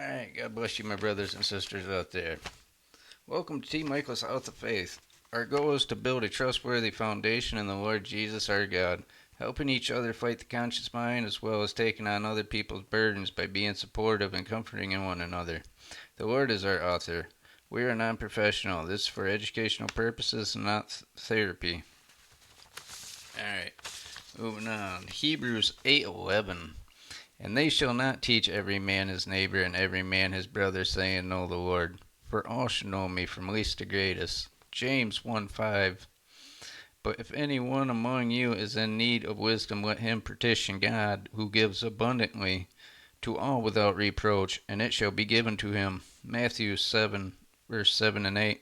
Alright, God bless you, my brothers and sisters out there. Welcome to T. Michael's House of Faith. Our goal is to build a trustworthy foundation in the Lord Jesus our God, helping each other fight the conscious mind as well as taking on other people's burdens by being supportive and comforting in one another. The Lord is our author. We are non-professional. This is for educational purposes and not therapy. Alright, moving on. Hebrews 8:11. And they shall not teach every man his neighbor and every man his brother, saying, Know the Lord. For all shall know me from least to greatest. James 1:5. But if any one among you is in need of wisdom, let him petition God, who gives abundantly to all without reproach, and it shall be given to him. Matthew 7, verse 7 and 8.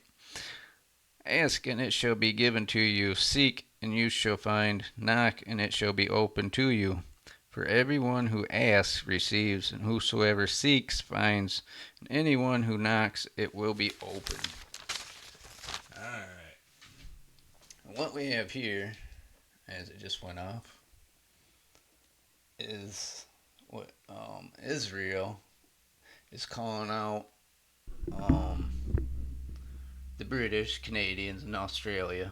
Ask, and it shall be given to you. Seek, and you shall find. Knock, and it shall be opened to you. For everyone who asks receives, and whosoever seeks finds, and anyone who knocks it will be opened. Alright. What we have here, as it just went off, is what Israel is calling out the British, Canadians, and Australia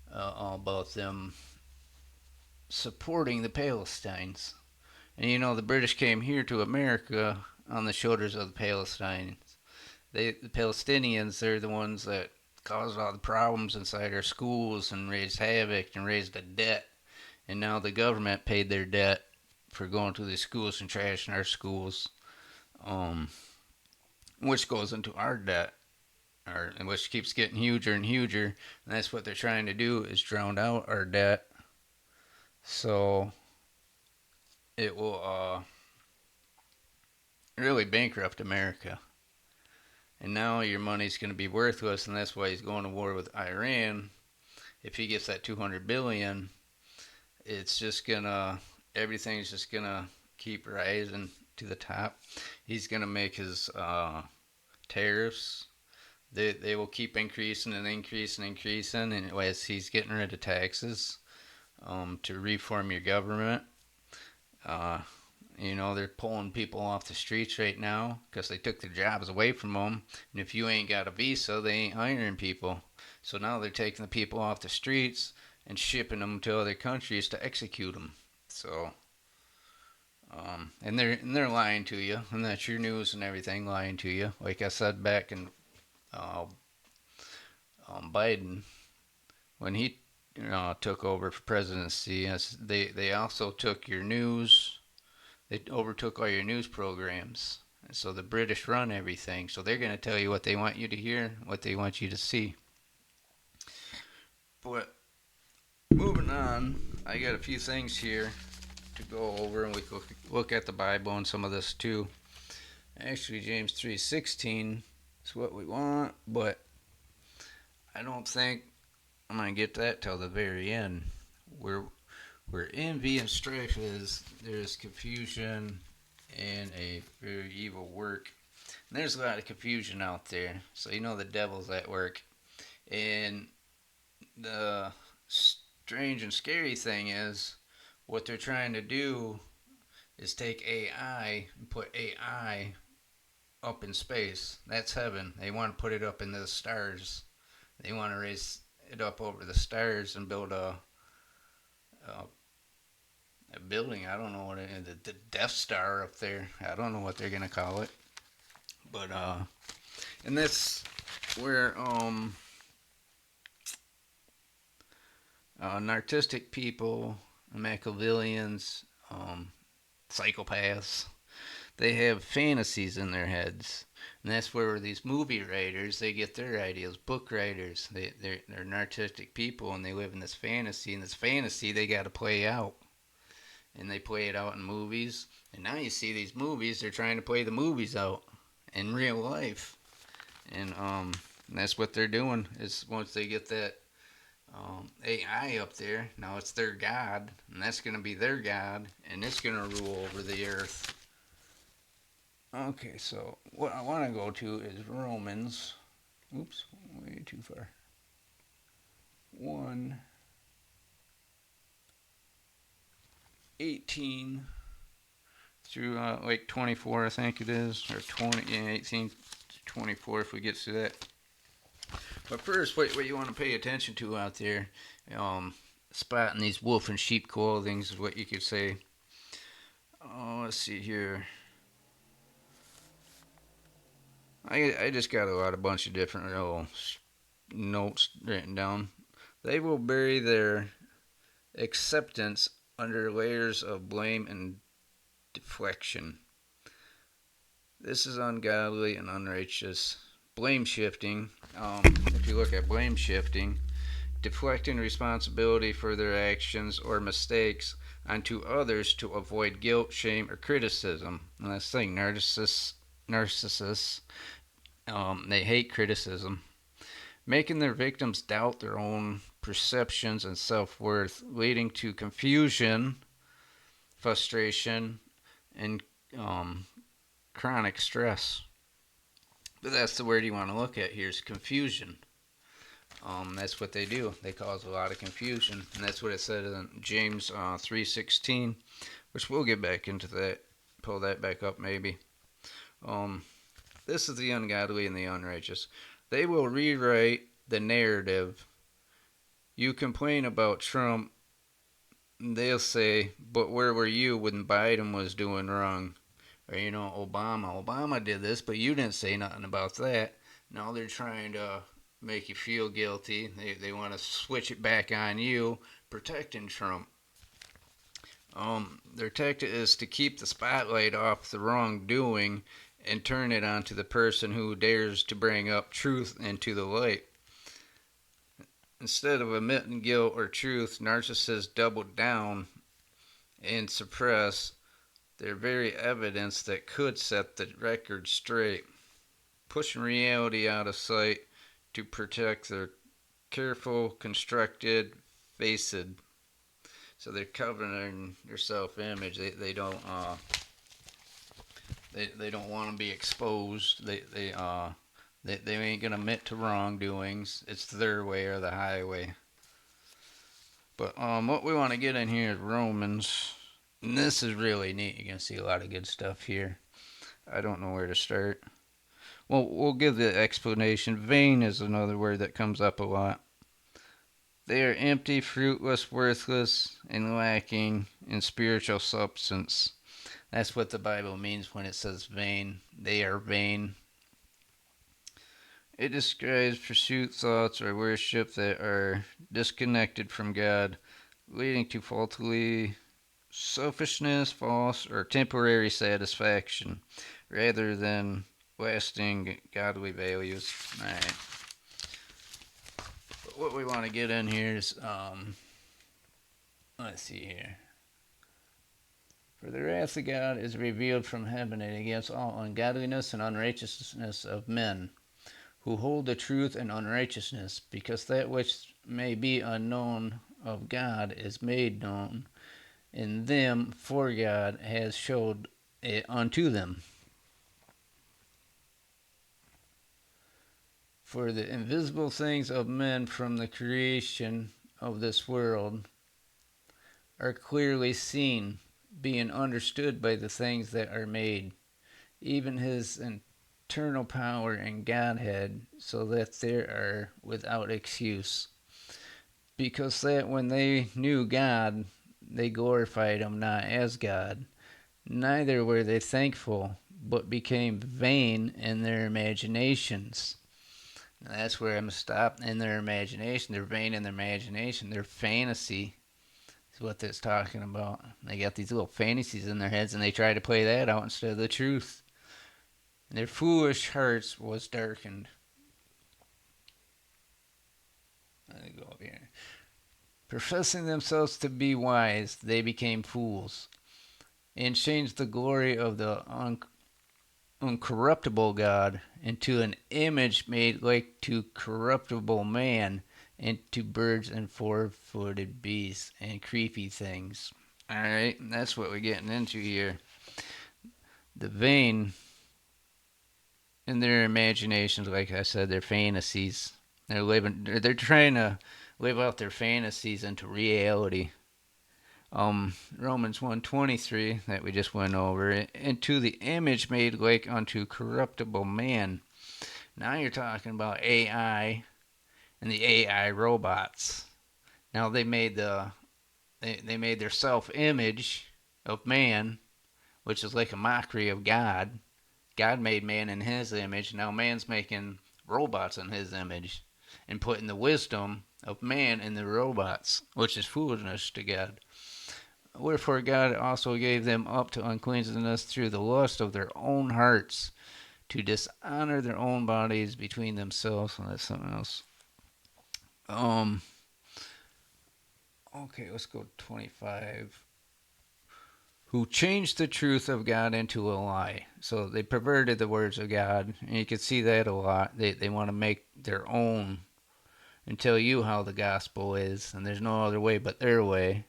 about them supporting the Palestinians. And you know, the British came here to America on the shoulders of the Palestinians. The Palestinians, they're the ones that caused all the problems inside our schools and raised havoc and raised the debt. And now the government paid their debt for going to these schools and trashing our schools, which goes into our debt, and which keeps getting huger and huger. And that's what they're trying to do, is drown out our debt. So it will really bankrupt America. And now your money's going to be worthless, and that's why he's going to war with Iran. If he gets that 200 billion, it's just gonna everything's just gonna keep rising to the top. He's gonna make his tariffs. They will keep increasing and increasing and increasing, and as he's getting rid of taxes to reform your government. Uh, You know, they're pulling people off the streets right now because they took their jobs away from them. And if you ain't got a visa, they ain't hiring people. So now they're taking the people off the streets and shipping them to other countries to execute them. So, and they're lying to you, and that's your news and everything lying to you. Like I said back in uh, Biden, when he took over for presidency, they also took your news. They overtook all your news programs. So the British run everything. So they're going to tell you what they want you to hear, what they want you to see. But moving on, I got a few things here to go over, and we can look at the Bible and some of this too. Actually, James 3:16 is what we want, but I don't think I'm going to get that till the very end. Where envy and strife is, there's confusion and a very evil work. And there's a lot of confusion out there, so you know the devil's at work. And the strange and scary thing is, what they're trying to do is take AI and put AI up in space. That's heaven. They want to put it up in the stars. They want to raise it up over the stars and build a building. I don't know what it is. The Death Star up there. I don't know what they're gonna call it. But and that's where narcissistic people, Machiavellians, psychopaths, they have fantasies in their heads. And that's where these movie writers, they get their ideas. Book writers, they're narcissistic people, and they live in this fantasy. And this fantasy they got to play out. And they play it out in movies. And now you see these movies, they're trying to play the movies out in real life. And that's what they're doing, is once they get that AI up there, now it's their God, and that's going to be their God, and it's going to rule over the earth. Okay, so what I want to go to is Romans. Oops, way too far. 1:18 through like 24, I think it is, or 20, yeah, 18 to 24 if we get to that. But first, what you want to pay attention to out there, um, spotting these wolf and sheep clothings is what you could say. Oh, let's see here. I just got a bunch of different little notes written down. They will bury their acceptance under layers of blame and deflection. This is ungodly and unrighteous. Blame shifting. If you look at blame shifting, deflecting responsibility for their actions or mistakes onto others to avoid guilt, shame, or criticism. And that's the thing, narcissists, they hate criticism, making their victims doubt their own perceptions and self-worth, leading to confusion, frustration, and chronic stress. But that's the word you want to look at here is confusion. That's what they do. They cause a lot of confusion, and that's what it said in James 3:16, which we'll get back into that. Pull that back up maybe. This is the ungodly and the unrighteous. They will rewrite the narrative. You complain about Trump, they'll say, but where were you when Biden was doing wrong? Or, Obama did this, but you didn't say nothing about that. Now they're trying to make you feel guilty. They want to switch it back on you, protecting Trump. Their tactic is to keep the spotlight off the wrongdoing and turn it onto the person who dares to bring up truth into the light. Instead of admitting guilt or truth, narcissists double down and suppress their very evidence that could set the record straight, pushing reality out of sight to protect their careful, constructed facade. So they're covering their self-image. They don't want to be exposed. They ain't gonna admit to wrongdoings. It's their way or the highway. But what we want to get in here is Romans. And this is really neat. You're going to see a lot of good stuff here. I don't know where to start. Well, we'll give the explanation. Vain is another word that comes up a lot. They are empty, fruitless, worthless, and lacking in spiritual substance. That's what the Bible means when it says vain. They are vain. It describes pursuit, thoughts, or worship that are disconnected from God, leading to faulty selfishness, false, or temporary satisfaction, rather than lasting godly values. Alright. But what we want to get in here is, let's see here. For the wrath of God is revealed from heaven and against all ungodliness and unrighteousness of men, who hold the truth in unrighteousness, because that which may be unknown of God is made known in them, for God has showed it unto them. For the invisible things of men from the creation of this world are clearly seen, being understood by the things that are made, even his eternal power and Godhead, so that they are without excuse. Because that when they knew God, they glorified him not as God, neither were they thankful, but became vain in their imaginations. Now that's where I'm stopped. In their imagination. They're vain in their imagination. Their fantasy is what that's talking about. They got these little fantasies in their heads, and they try to play that out instead of the truth. Their foolish hearts was darkened. Let me go up here. Professing themselves to be wise, they became fools, and changed the glory of the uncorruptible God into an image made like to corruptible man, and to birds and four-footed beasts and creepy things. Alright, that's what we're getting into here. The vain in their imaginations, like I said, their fantasies. They're trying to live out their fantasies into reality. Romans 1:23 that we just went over, into the image made like unto corruptible man. Now you're talking about AI and the AI robots. Now they made their self-image of man, which is like a mockery of God. God made man in his image. Now man's making robots in his image and putting the wisdom of man in the robots, which is foolishness to God. Wherefore God also gave them up to uncleanness through the lust of their own hearts, to dishonor their own bodies between themselves. And that's something else. Um. Okay, let's go 25. Who changed the truth of God into a lie. So they perverted the words of God, and you can see that a lot. They want to make their own and tell you how the gospel is, and there's no other way but their way.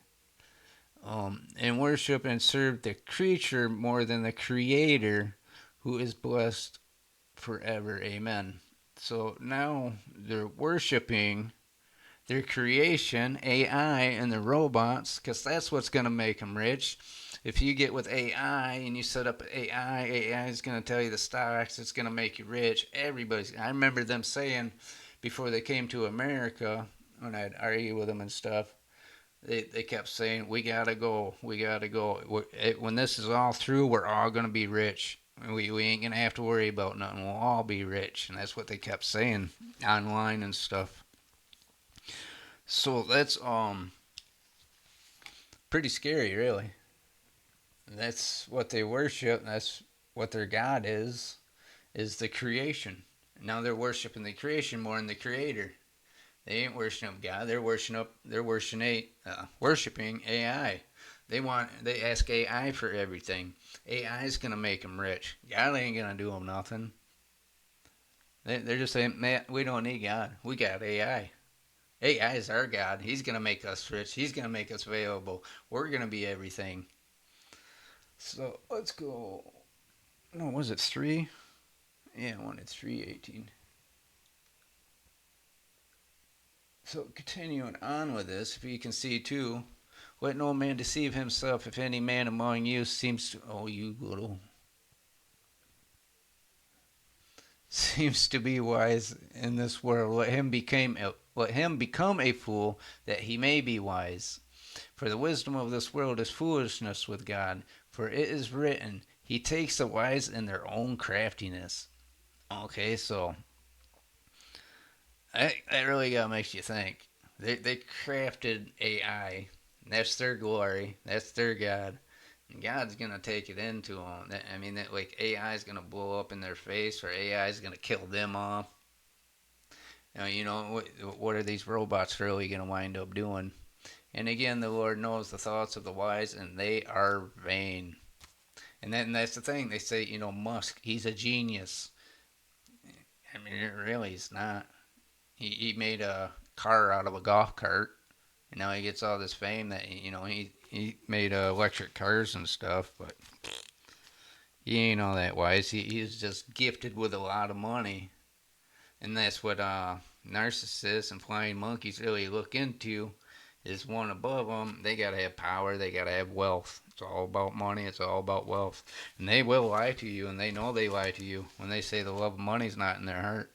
And worship and serve the creature more than the Creator, who is blessed forever. Amen. So now they're worshiping their creation, AI, and the robots, because that's what's going to make them rich. If you get with AI and you set up AI is going to tell you the stocks, it's going to make you rich. I remember them saying before they came to America, when I'd argue with them and stuff, they kept saying, we got to go, we got to go. When this is all through, we're all going to be rich. We ain't going to have to worry about nothing. We'll all be rich. And that's what they kept saying online and stuff. So that's pretty scary, really. That's what they worship. That's what their God is the creation. Now they're worshiping the creation more than the Creator. They ain't worshiping God. Worshiping AI. They ask AI for everything. AI is gonna make them rich. God ain't gonna do them nothing. They're just saying, man, we don't need God. We got AI. AI is our God. He's gonna make us rich. He's gonna make us available. We're gonna be everything. So let's go. No, was it 3? Yeah, I wanted 3:18. So continuing on with this, if you can see too, let no man deceive himself. If any man among you seems to be wise in this world, let him become a fool, that he may be wise. For the wisdom of this world is foolishness with God. For it is written, He takes the wise in their own craftiness. Okay, so that really makes you think. They crafted AI. That's their glory. That's their God. And God's gonna take it into them. I mean, that like AI is gonna blow up in their face, or AI is gonna kill them off. What are these robots really gonna wind up doing? And again, the Lord knows the thoughts of the wise, and they are vain. That's the thing. They say, Musk, he's a genius. I mean, really, he's not. He made a car out of a golf cart, and now he gets all this fame that he made electric cars and stuff. But he ain't all that wise. He's just gifted with a lot of money, and that's what narcissists and flying monkeys really look into. Is one above them. They gotta have power. They gotta have wealth. It's all about money. It's all about wealth, and they will lie to you, and they know they lie to you when they say the love of money's not in their heart.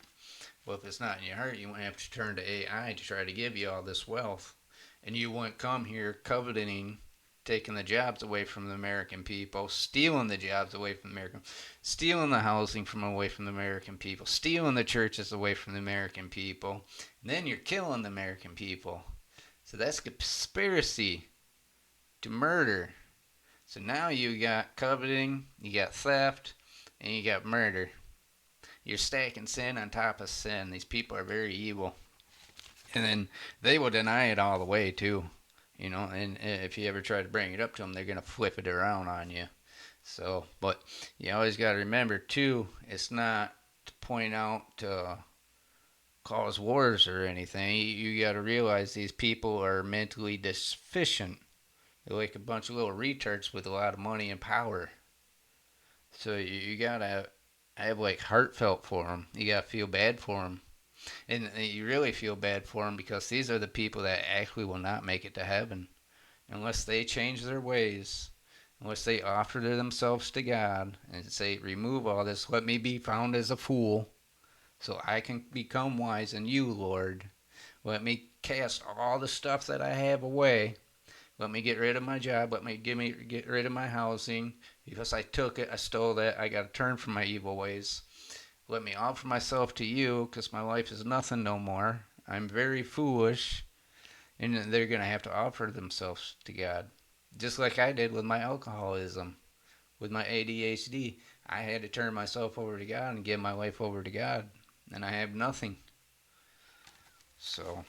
Well, if it's not in your heart, you won't have to turn to AI to try to give you all this wealth. And you won't come here coveting, taking the jobs away from the American people, stealing the jobs away from the American, stealing the housing from away from the American people, stealing the churches away from the American people. And then you're killing the American people. So that's conspiracy to murder. So now you got coveting, you got theft, and you got murder. You're stacking sin on top of sin. These people are very evil. And then they will deny it all the way, too. And if you ever try to bring it up to them, they're going to flip it around on you. So, but you always got to remember, too, it's not to point out to cause wars or anything. You got to realize these people are mentally deficient. They're like a bunch of little retards with a lot of money and power. So you got to have like heartfelt for them. You got to feel bad for them. And you really feel bad for them because these are the people that actually will not make it to heaven. unless they change their ways, unless they offer themselves to God and say, remove all this, let me be found as a fool, so I can become wise in you, Lord. Let me cast all the stuff that I have away. Let me get rid of my job. Let me get rid of my housing. Because I took it, I stole that. I got to turn from my evil ways. Let me offer myself to you, because my life is nothing no more. I'm very foolish. And they're going to have to offer themselves to God. Just like I did with my alcoholism, with my ADHD. I had to turn myself over to God and give my life over to God. And I have nothing. So,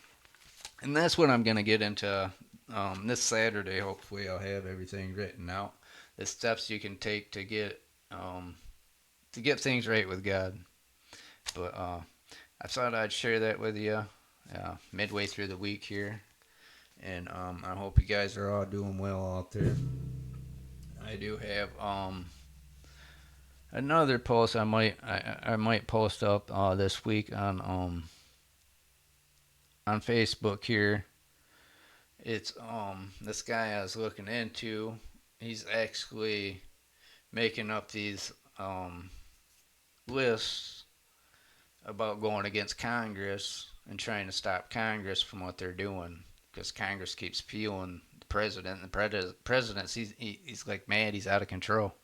and that's what I'm going to get into this Saturday. Hopefully, I'll have everything written out. The steps you can take um, to get things right with God. But I thought I'd share that with you midway through the week here. And I hope you guys are all doing well out there. I do have another post I might post up this week on Facebook here. It's this guy I was looking into. He's actually making up these lists about going against Congress and trying to stop Congress from what they're doing, because Congress keeps fueling the president. And the president, he's like mad. He's out of control.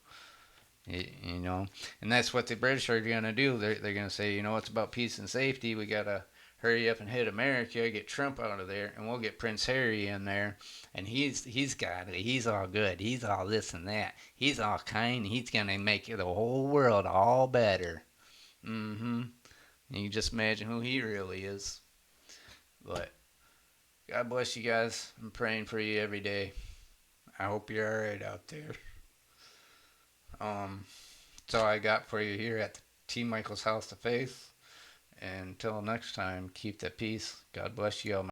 You know, and that's what the British are going to do. They're going to say, you know, it's about peace and safety. We got to hurry up and hit America, get Trump out of there, and we'll get Prince Harry in there, and he's all good. He's all this and that. He's all kind. He's going to make the whole world all better. Mm-hmm. And you just imagine who he really is. But God bless you guys. I'm praying for you every day. I hope you're all right out there. That's all I got for you here at the T. Michael's House of Faith. And until next time, keep the peace. God bless you all.